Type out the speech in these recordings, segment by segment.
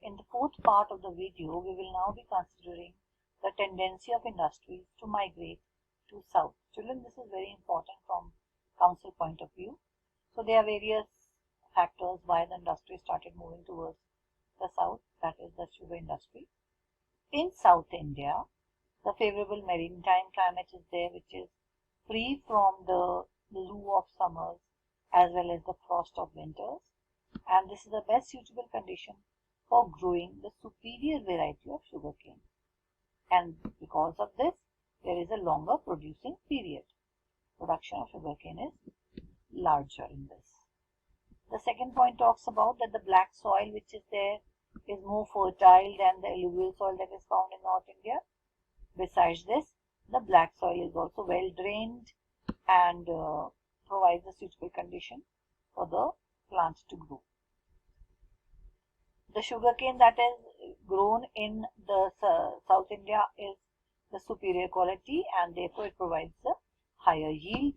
In the fourth part of the video, we will now be considering the tendency of industries to migrate to south. Children, this is very important from council point of view. So there are various factors why the industry started moving towards the south, that is the sugar industry. In South India, the favorable maritime climate is there, which is free from the loo of summers as well as the frost of winters, and this is the best suitable condition for growing the superior variety of sugarcane, and because of this there is a longer producing period. Production of sugarcane is larger in this. The second point talks about that the black soil which is there is more fertile than the alluvial soil that is found in North India. Besides this, the black soil is also well drained and provides a suitable condition for the plants to grow. The sugarcane that is grown in the South India is the superior quality, and therefore it provides a higher yield.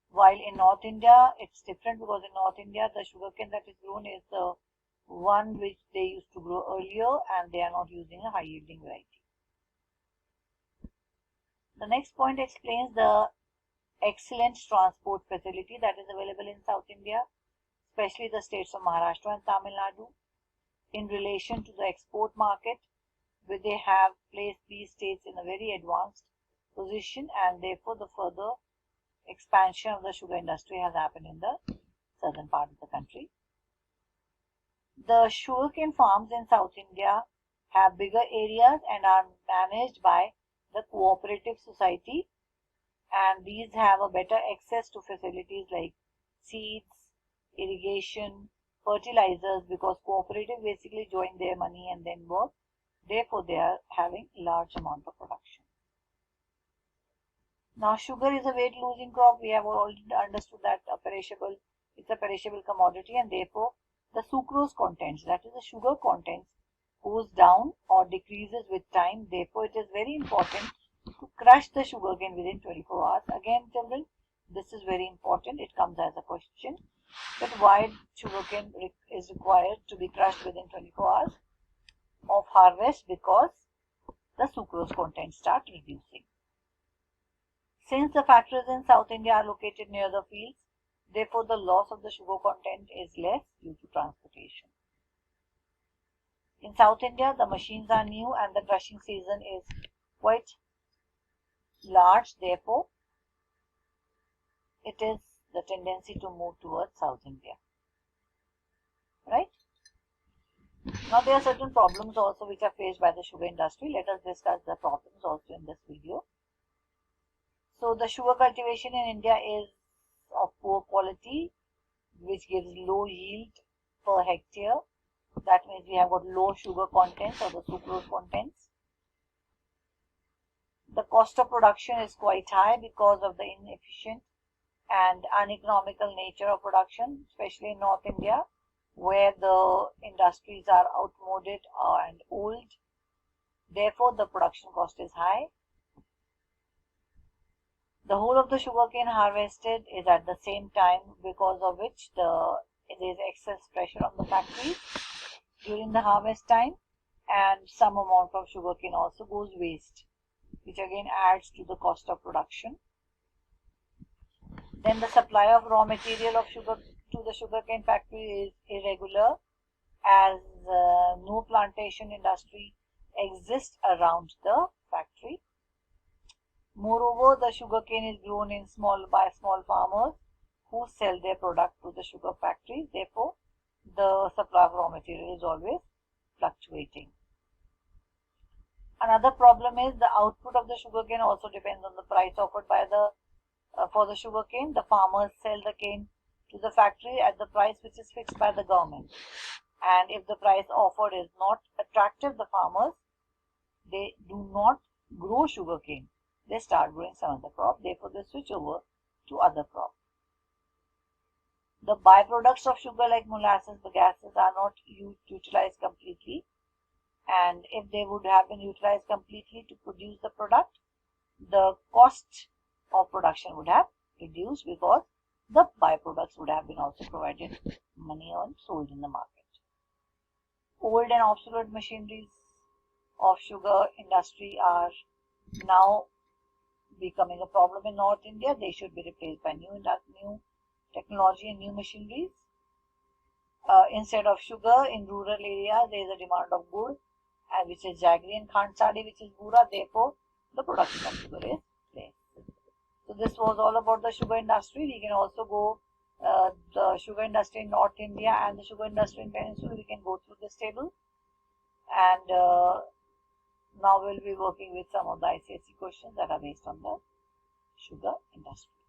While in North India it's different, because in North India the sugarcane that is grown is the one which they used to grow earlier, and they are not using a high yielding variety. The next point explains the excellent transport facility that is available in South India, especially the states of Maharashtra and Tamil Nadu, in relation to the export market, where they have placed these states in a very advanced position, and therefore the further expansion of the sugar industry has happened in the southern part of the country. The sugarcane farms in South India have bigger areas and are managed by the cooperative society, and these have a better access to facilities like seeds, irrigation, fertilizers, because cooperative basically join their money and then work. Therefore, they are having large amount of production. Now, sugar is a weight losing crop. We have already understood that it's a perishable commodity, and therefore the sucrose contents, that is the sugar contents, goes down or decreases with time. Therefore, it is very important to crush the sugarcane within 24 hours. Again, children, this is very important. It comes as a question that why sugarcane is required to be crushed within 24 hours of harvest, because the sucrose content start reducing. Since the factories in South India are located near the fields, therefore the loss of the sugar content is less due to transportation. In South India, the machines are new and the crushing season is quite large. Therefore, it is the tendency to move towards South India. Right? Now, there are certain problems also which are faced by the sugar industry. Let us discuss the problems also in this video. So, the sugar cultivation in India is of poor quality, which gives low yield per hectare. That means we have got low sugar contents or the sucrose contents. The cost of production is quite high because of the inefficient and uneconomical nature of production, especially in North India, where the industries are outmoded and old. Therefore, the production cost is high. The whole of the sugarcane harvested is at the same time, because of which there is excess pressure on the factories during the harvest time, and some amount of sugarcane also goes waste, which again adds to the cost of production. Then the supply of raw material of sugar to the sugarcane factory is irregular, as no plantation industry exists around the factory. Moreover, the sugarcane is grown by small farmers who sell their product to the sugar factories. Therefore, the supply of raw material is always fluctuating. Another problem is the output of the sugarcane also depends on the price offered by for the sugarcane. The farmers sell the cane to the factory at the price which is fixed by the government, and if the price offered is not attractive, the farmers, they do not grow sugarcane. They start growing some other crop. Therefore, they switch over to other crop. The byproducts of sugar like molasses, bagasse are not utilized completely, and if they would have been utilized completely to produce the product, the cost of production would have reduced, because the byproducts would have been also provided money or sold in the market. old and obsolete machineries of sugar industry are now becoming a problem in North India. They should be replaced by new technology and new machineries. Instead of sugar in rural areas, there is a demand of gur, which is jaggery, and khandsari, which is bura. Therefore, the production of sugar is less. So this was all about the sugar industry. We can also go the sugar industry in North India and the sugar industry in Peninsula. We can go through this table, and now we'll be working with some of the ICSE questions that are based on the sugar industry.